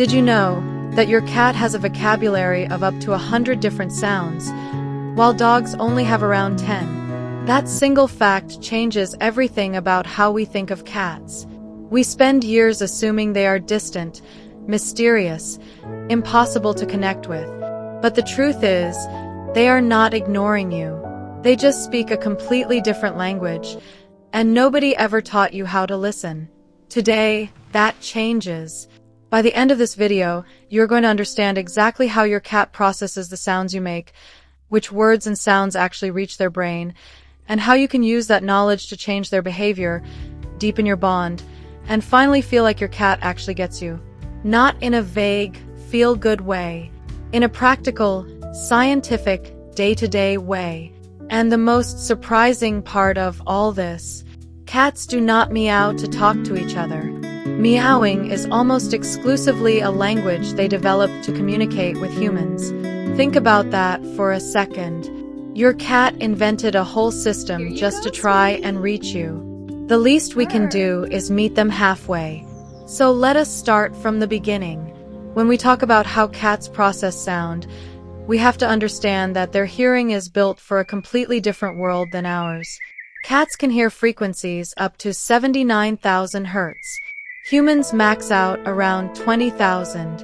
Did you know that your cat has a vocabulary of up to 100 different sounds, while dogs only have around 10? That single fact changes everything about how we think of cats. We spend years assuming they are distant, mysterious, impossible to connect with. But the truth is, they are not ignoring you. They just speak a completely different language, and nobody ever taught you how to listen. Today, that changes. By the end of this video, you're going to understand exactly how your cat processes the sounds you make, which words and sounds actually reach their brain, and how you can use that knowledge to change their behavior, deepen your bond, and finally feel like your cat actually gets you. Not in a vague, feel-good way, in a practical, scientific, day-to-day way. And the most surprising part of all this, cats do not meow to talk to each other. Meowing is almost exclusively a language they developed to communicate with humans. Think about that for a second. Your cat invented a whole system just to try and reach you. The least we can do is meet them halfway. So let us start from the beginning. When we talk about how cats process sound, we have to understand that their hearing is built for a completely different world than ours. Cats can hear frequencies up to 79,000 hertz. Humans max out around 20,000.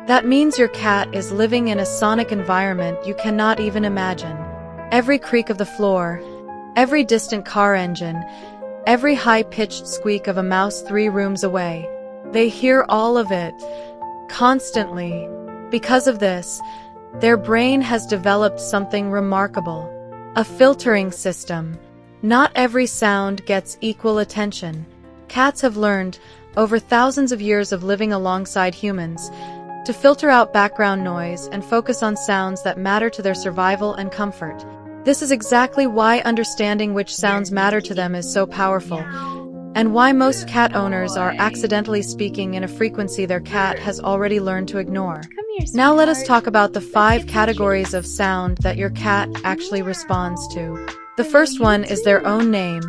That means your cat is living in a sonic environment you cannot even imagine. Every creak of the floor, every distant car engine, every high-pitched squeak of a mouse 3 rooms away. They hear all of it, constantly. Because of this, their brain has developed something remarkable. A filtering system. Not every sound gets equal attention. Cats have learned, over thousands of years of living alongside humans, to filter out background noise and focus on sounds that matter to their survival and comfort. This is exactly why understanding which sounds matter to them is so powerful, and why most cat owners are accidentally speaking in a frequency their cat has already learned to ignore. Now let us talk about the 5 categories of sound that your cat actually responds to. The first one is their own name,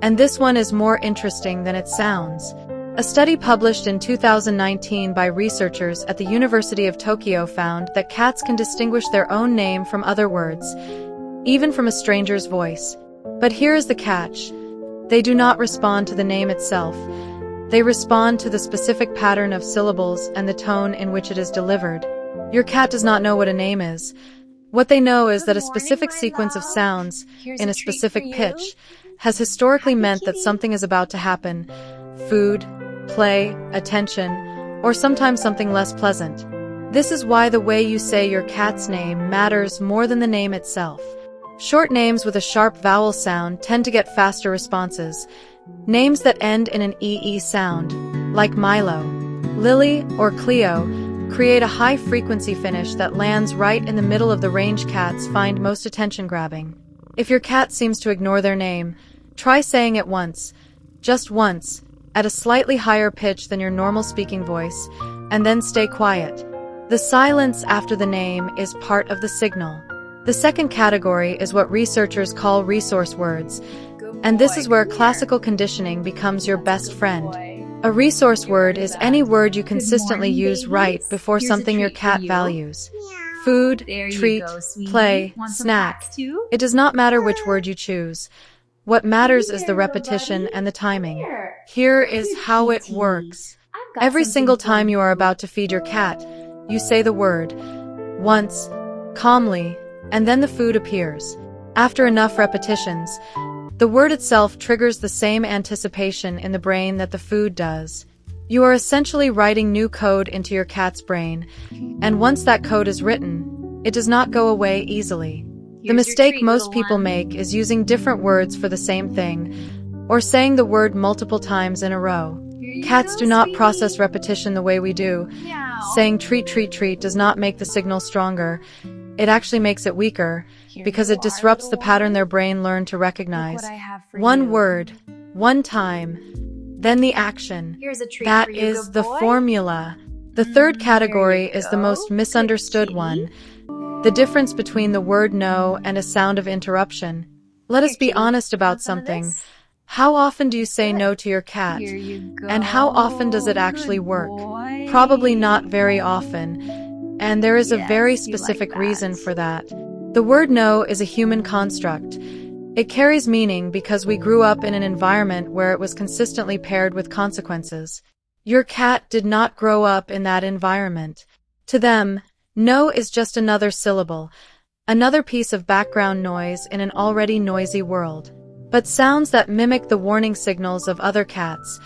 and this one is more interesting than it sounds. A study published in 2019 by researchers at the University of Tokyo found that cats can distinguish their own name from other words, even from a stranger's voice. But here is the catch. They do not respond to the name itself. They respond to the specific pattern of syllables and the tone in which it is delivered. Your cat does not know what a name is. What they know is that a specific sequence of sounds, in a specific pitch, has historically meant that something is about to happen. Food, play, attention, or sometimes something less pleasant. This is why the way you say your cat's name matters more than the name itself. Short names with a sharp vowel sound tend to get faster responses. Names that end in an EE sound, like Milo, Lily, or Cleo, create a high-frequency finish that lands right in the middle of the range cats find most attention-grabbing. If your cat seems to ignore their name, try saying it once, just once, at a slightly higher pitch than your normal speaking voice, and then stay quiet. The silence after the name is part of the signal. The second category is what researchers call resource words, and this is where classical conditioning becomes your best friend. A resource word is any word you consistently use right before something your cat values. Food, treat, play, snack. It does not matter which word you choose. What matters is the repetition and the timing. Here is how it works. Every single time you are about to feed your cat, you say the word once, calmly, and then the food appears. After enough repetitions, the word itself triggers the same anticipation in the brain that the food does. You are essentially writing new code into your cat's brain, and once that code is written, it does not go away easily. The mistake most people make is using different words for the same thing, or saying the word multiple times in a row. Cats do not process repetition the way we do. Saying treat, treat, treat does not make the signal stronger. It actually makes it weaker, because it disrupts the pattern their brain learned to recognize. One word, one time, then the action. That is the formula. The third category is the most misunderstood one. The difference between the word no and a sound of interruption. Let us be honest about something. How often do you say no to your cat? Here you go. And how often does it actually Good work? boy. Probably not very often. And there is a very Yes, you like specific that. reason for that. The word no is a human construct. It carries meaning because we grew up in an environment where it was consistently paired with consequences. Your cat did not grow up in that environment. To them, no is just another syllable, another piece of background noise in an already noisy world. But sounds that mimic the warning signals of other cats,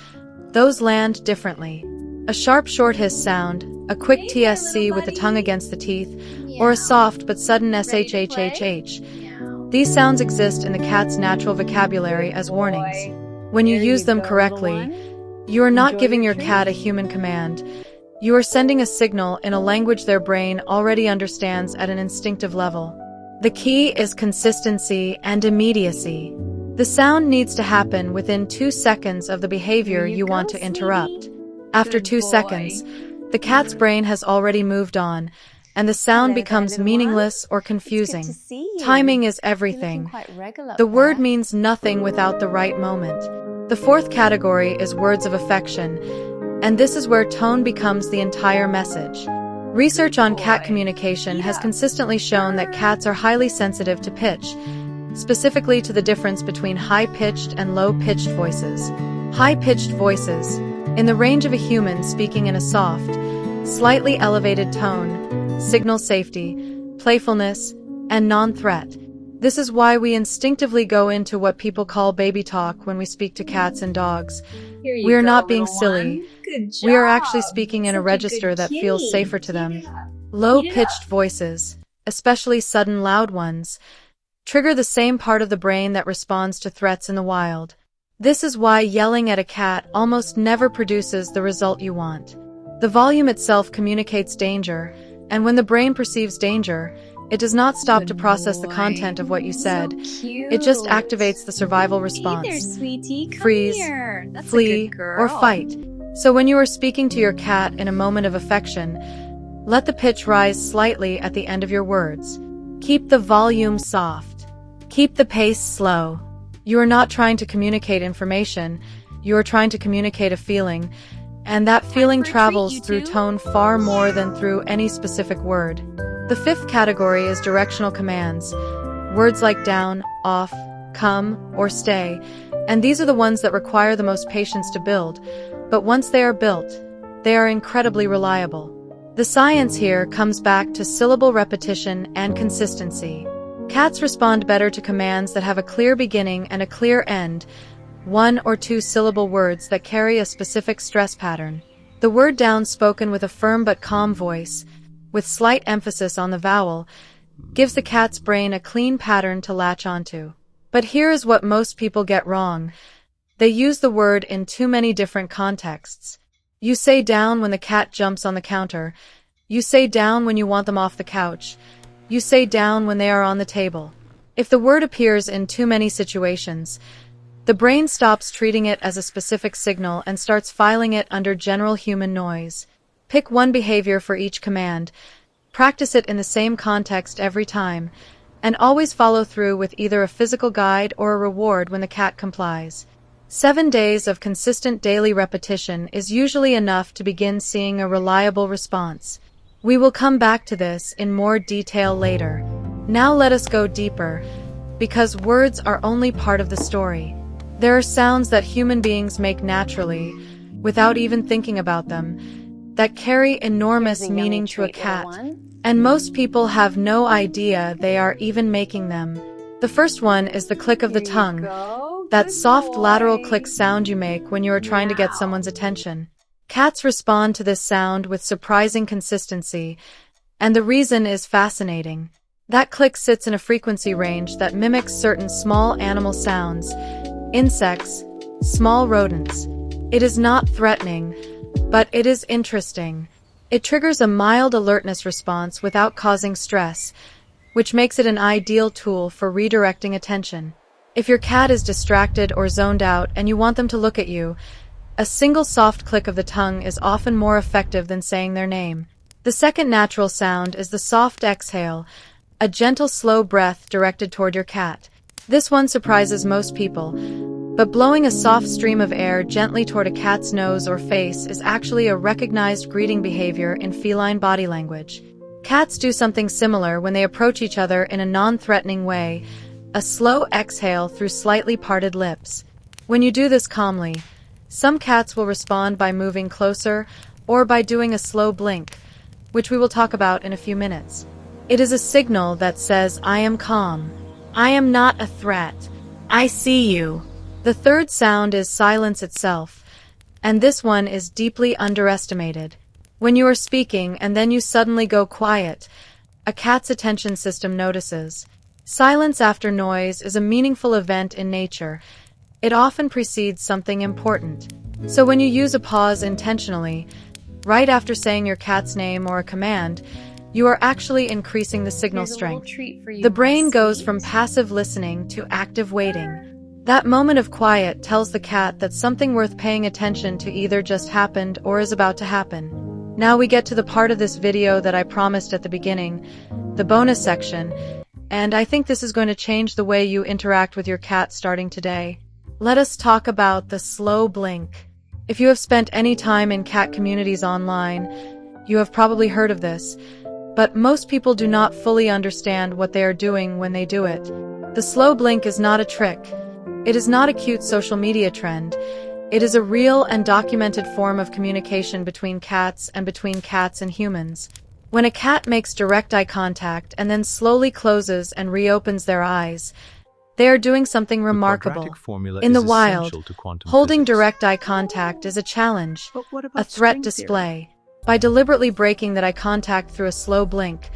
those land differently. A sharp short hiss sound, a quick Hey there, TSC little with the buddy. tongue against the teeth, or a soft but sudden SHHHH. Meow. These sounds exist in the cat's natural vocabulary as warnings. When you There use you them go, correctly, little one. you are not Enjoy giving your your cat a treat. human command. You are sending a signal in a language their brain already understands at an instinctive level. The key is consistency and immediacy. The sound needs to happen within 2 seconds of the behavior Here you you want go, to interrupt. sweetie. After Good 2 boy. seconds, the cat's brain has already moved on, and the sound Hello there, becomes little meaningless or one. It's good confusing. to see you. Timing is You're looking everything. quite regular The word there. means nothing without the right moment. The fourth category is words of affection, and this is where tone becomes the entire message. Research on cat Boy. communication has Yeah. consistently shown that cats are highly sensitive to pitch, specifically to the difference between high-pitched and low-pitched voices. High-pitched voices, in the range of a human speaking in a soft, slightly elevated tone, signal safety, playfulness, and non-threat. This is why we instinctively go into what people call baby talk when we speak to cats and dogs. Here you We are go, not being little silly. one. Good job. We are actually speaking in a Such register good that feels kitty. safer to them. Eat it up. Low-pitched voices, especially sudden loud ones, trigger the same part of the brain that responds to threats in the wild. This is why yelling at a cat almost never produces the result you want. The volume itself communicates danger, and when the brain perceives danger, it does not stop Good to process the boy. content of what you said. So cute. It just activates the survival response. Hey there, sweetie. Come Freeze, here. That's flee, a good girl. or fight. So when you are speaking to your cat in a moment of affection, let the pitch rise slightly at the end of your words. Keep the volume soft. Keep the pace slow. You are not trying to communicate information, you are trying to communicate a feeling, and that feeling for a treat, travels you through two. tone far more than through any specific word. The fifth category is directional commands. Words like down, off, come, or stay, and these are the ones that require the most patience to build, but once they are built, they are incredibly reliable. The science here comes back to syllable repetition and consistency. Cats respond better to commands that have a clear beginning and a clear end, 1 or 2 syllable words that carry a specific stress pattern. The word down spoken with a firm but calm voice, with slight emphasis on the vowel, gives the cat's brain a clean pattern to latch onto. But here is what most people get wrong. They use the word in too many different contexts. You say down when the cat jumps on the counter. You say down when you want them off the couch. You say down when they are on the table. If the word appears in too many situations, the brain stops treating it as a specific signal and starts filing it under general human noise. Pick one behavior for each command, practice it in the same context every time, and always follow through with either a physical guide or a reward when the cat complies. 7 days of consistent daily repetition is usually enough to begin seeing a reliable response. We will come back to this in more detail later. Now let us go deeper, because words are only part of the story. There are sounds that human beings make naturally, without even thinking about them, that carry enormous Here's a yummy meaning to a treat, little cat, one. and most people have no idea they are even making them. The first one is the click of the Here you tongue, go. that Good soft lateral boy. click sound you make when you are trying to get Meow. someone's attention. Cats respond to this sound with surprising consistency, and the reason is fascinating. That click sits in a frequency range that mimics certain small animal sounds, insects, small rodents. It is not threatening, but it is interesting. It triggers a mild alertness response without causing stress, which makes it an ideal tool for redirecting attention. If your cat is distracted or zoned out and you want them to look at you, a single soft click of the tongue is often more effective than saying their name. The second natural sound is the soft exhale, a gentle, slow breath directed toward your cat. This one surprises most people. But blowing a soft stream of air gently toward a cat's nose or face is actually a recognized greeting behavior in feline body language. Cats do something similar when they approach each other in a non-threatening way, a slow exhale through slightly parted lips. When you do this calmly, some cats will respond by moving closer or by doing a slow blink, which we will talk about in a few minutes. It is a signal that says, "I am calm. I am not a threat. I see you." The third sound is silence itself, and this one is deeply underestimated. When you are speaking and then you suddenly go quiet, a cat's attention system notices. Silence after noise is a meaningful event in nature. It often precedes something important. So when you use a pause intentionally, right after saying your cat's name or a command, you are actually increasing the signal strength. The brain goes from passive listening to active waiting. That moment of quiet tells the cat that something worth paying attention to either just happened or is about to happen. Now we get to the part of this video that I promised at the beginning, the bonus section, and I think this is going to change the way you interact with your cat starting today. Let us talk about the slow blink. If you have spent any time in cat communities online, you have probably heard of this, but most people do not fully understand what they are doing when they do it. The slow blink is not a trick. It is not a cute social media trend. It is a real and documented form of communication between cats and humans. When a cat makes direct eye contact and then slowly closes and reopens their eyes, they are doing something remarkable. In the wild, holding direct eye contact is a challenge, a threat display. By deliberately breaking that eye contact through a slow blink,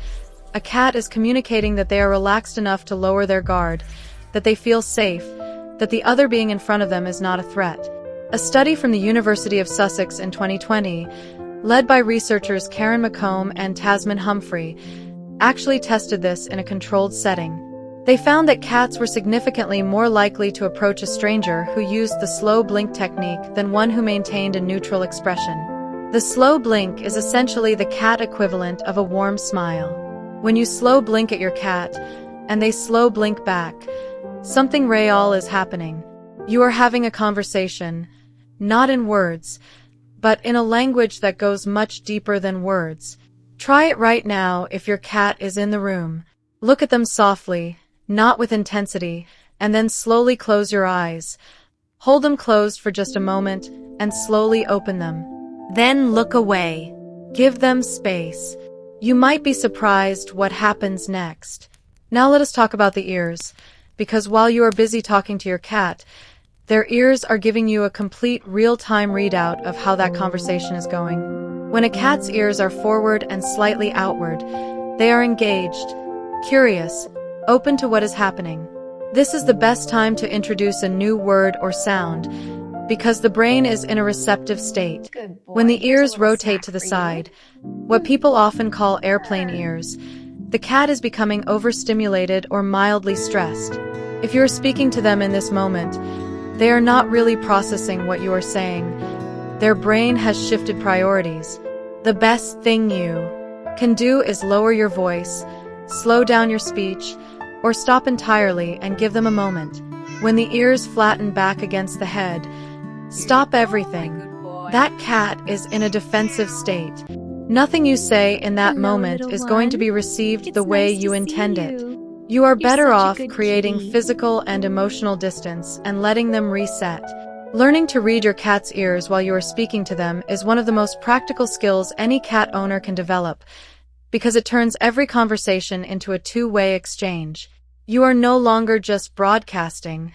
a cat is communicating that they are relaxed enough to lower their guard, that they feel safe, that the other being in front of them is not a threat. A study from the University of Sussex in 2020, led by researchers Karen McComb and Tasman Humphrey, actually tested this in a controlled setting. They found that cats were significantly more likely to approach a stranger who used the slow blink technique than one who maintained a neutral expression. The slow blink is essentially the cat equivalent of a warm smile. When you slow blink at your cat, and they slow blink back, something real is happening. You are having a conversation, not in words, but in a language that goes much deeper than words. Try it right now if your cat is in the room. Look at them softly, not with intensity, and then slowly close your eyes. Hold them closed for just a moment, and slowly open them. Then look away. Give them space. You might be surprised what happens next. Now let us talk about the ears. Because while you are busy talking to your cat, their ears are giving you a complete real-time readout of how that conversation is going. When a cat's ears are forward and slightly outward, they are engaged, curious, open to what is happening. This is the best time to introduce a new word or sound, because the brain is in a receptive state. When the ears rotate to the side, what people often call airplane ears, the cat is becoming overstimulated or mildly stressed. If you are speaking to them in this moment, they are not really processing what you are saying. Their brain has shifted priorities. The best thing you can do is lower your voice, slow down your speech, or stop entirely and give them a moment. When the ears flatten back against the head, stop everything. That cat is in a defensive state. Nothing you say in that moment is going to be received the way you intend it. You are better off creating physical and emotional distance and letting them reset. Learning to read your cat's ears while you are speaking to them is one of the most practical skills any cat owner can develop, because it turns every conversation into a two-way exchange. You are no longer just broadcasting,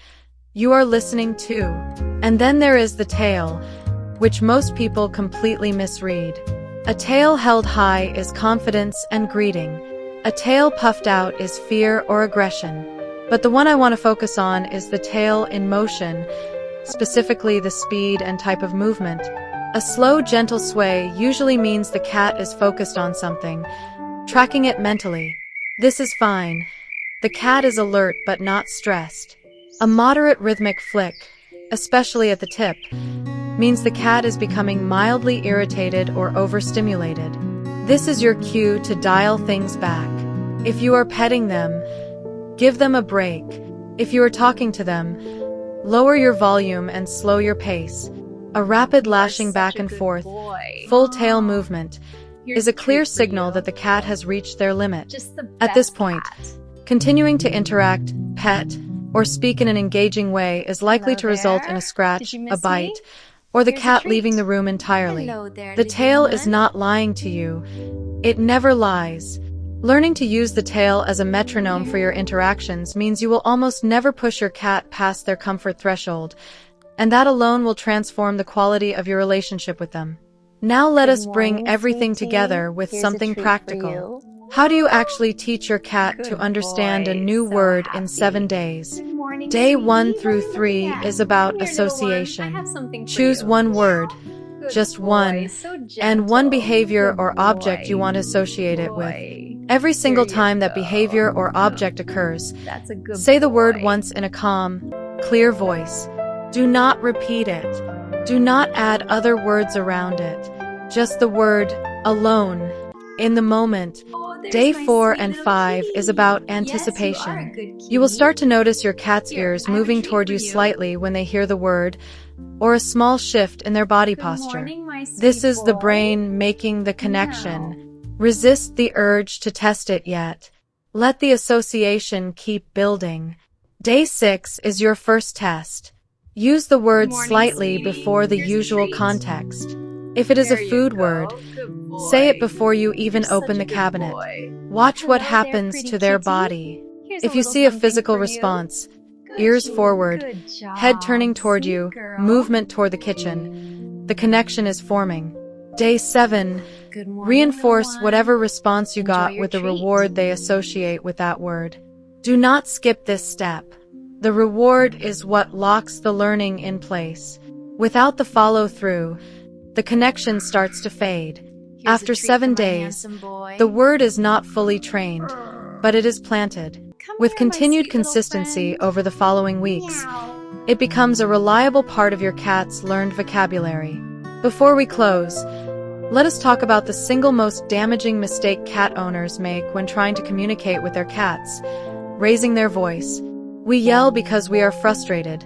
you are listening too. And then there is the tail, which most people completely misread. A tail held high is confidence and greeting. A tail puffed out is fear or aggression. But the one I want to focus on is the tail in motion, specifically the speed and type of movement. A slow, gentle sway usually means the cat is focused on something, tracking it mentally. This is fine. The cat is alert but not stressed. A moderate rhythmic flick, especially at the tip, means the cat is becoming mildly irritated or overstimulated. This is your cue to dial things back. If you are petting them, give them a break. If you are talking to them, Lower your volume and slow your pace. A rapid lashing back and forth, full tail movement, is a clear signal that the cat has reached their limit. At this point, continuing to interact, pet, or speak in an engaging way is likely to result in a scratch, a bite, or the cat leaving the room entirely. The tail is not lying to you. It never lies. Learning to use the tail as a metronome for your interactions means you will almost never push your cat past their comfort threshold, and that alone will transform the quality of your relationship with them. Now let us bring everything together with something practical. How do you actually teach your cat to understand a new word in 7 days? Day 1 through 3 is about association. Choose one word, just one, and one behavior or object you want to associate it with. Every single time that behavior or object occurs, say the word once in a calm, clear voice. Do not repeat it. Do not add other words around it. Just the word, alone, in the moment. Day 4 and 5 is about anticipation. You will start to notice your cat's ears moving toward you slightly when they hear the word, or a small shift in their body posture. This is the brain making the connection. Resist the urge to test it yet. Let the association keep building. Day 6 is your first test. Use the word slightly before the usual context. If it is a food word, say it before you even open the cabinet. Watch what happens to their body. If you see a physical response, ears forward, head turning toward you, movement toward the kitchen, the connection is forming. Day 7, reinforce whatever response you got with the reward they associate with that word. Do not skip this step. The reward is what locks the learning in place. Without the follow-through, the connection starts to fade. After 7 days, the word is not fully trained, but it is planted. With continued consistency over the following weeks, it becomes a reliable part of your cat's learned vocabulary. Before we close, let us talk about the single most damaging mistake cat owners make when trying to communicate with their cats: raising their voice. We yell because we are frustrated,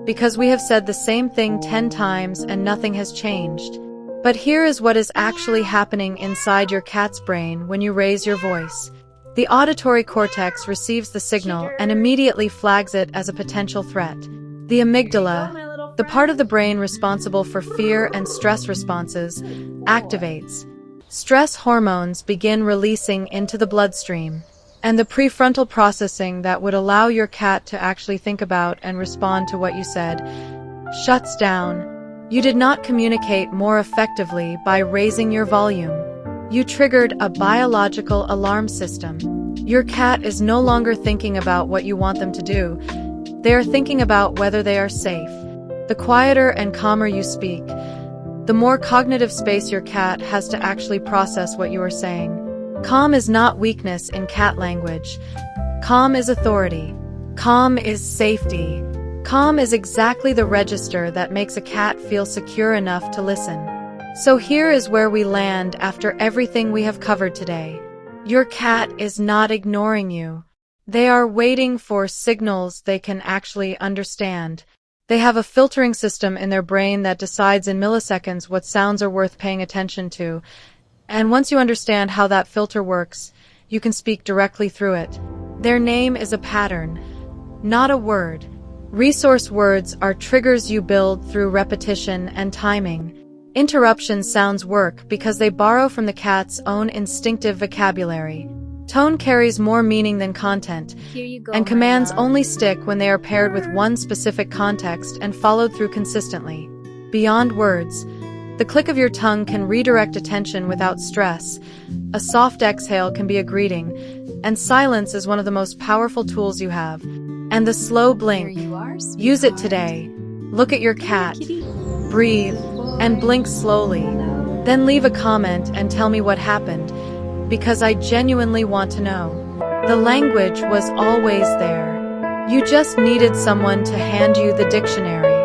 because we have said the same thing 10 times and nothing has changed. But here is what is actually happening inside your cat's brain when you raise your voice. The auditory cortex receives the signal and immediately flags it as a potential threat. The amygdala, the part of the brain responsible for fear and stress responses, activates. Stress hormones begin releasing into the bloodstream, and the prefrontal processing that would allow your cat to actually think about and respond to what you said shuts down. You did not communicate more effectively by raising your volume. You triggered a biological alarm system. Your cat is no longer thinking about what you want them to do. They are thinking about whether they are safe. The quieter and calmer you speak, the more cognitive space your cat has to actually process what you are saying. Calm is not weakness in cat language. Calm is authority. Calm is safety. Calm is exactly the register that makes a cat feel secure enough to listen. So here is where we land after everything we have covered today. Your cat is not ignoring you. They are waiting for signals they can actually understand. They have a filtering system in their brain that decides in milliseconds what sounds are worth paying attention to. And once you understand how that filter works, you can speak directly through it. Their name is a pattern, not a word. Resource words are triggers you build through repetition and timing. Interruption sounds work because they borrow from the cat's own instinctive vocabulary. Tone carries more meaning than content, and commands only stick when they are paired with one specific context and followed through consistently. Beyond words, the click of your tongue can redirect attention without stress. A soft exhale can be a greeting, and silence is one of the most powerful tools you have. And the slow blink. Use it today. Look at your cat. Breathe, and blink slowly. Then leave a comment and tell me what happened, because I genuinely want to know. The language was always there. You just needed someone to hand you the dictionary.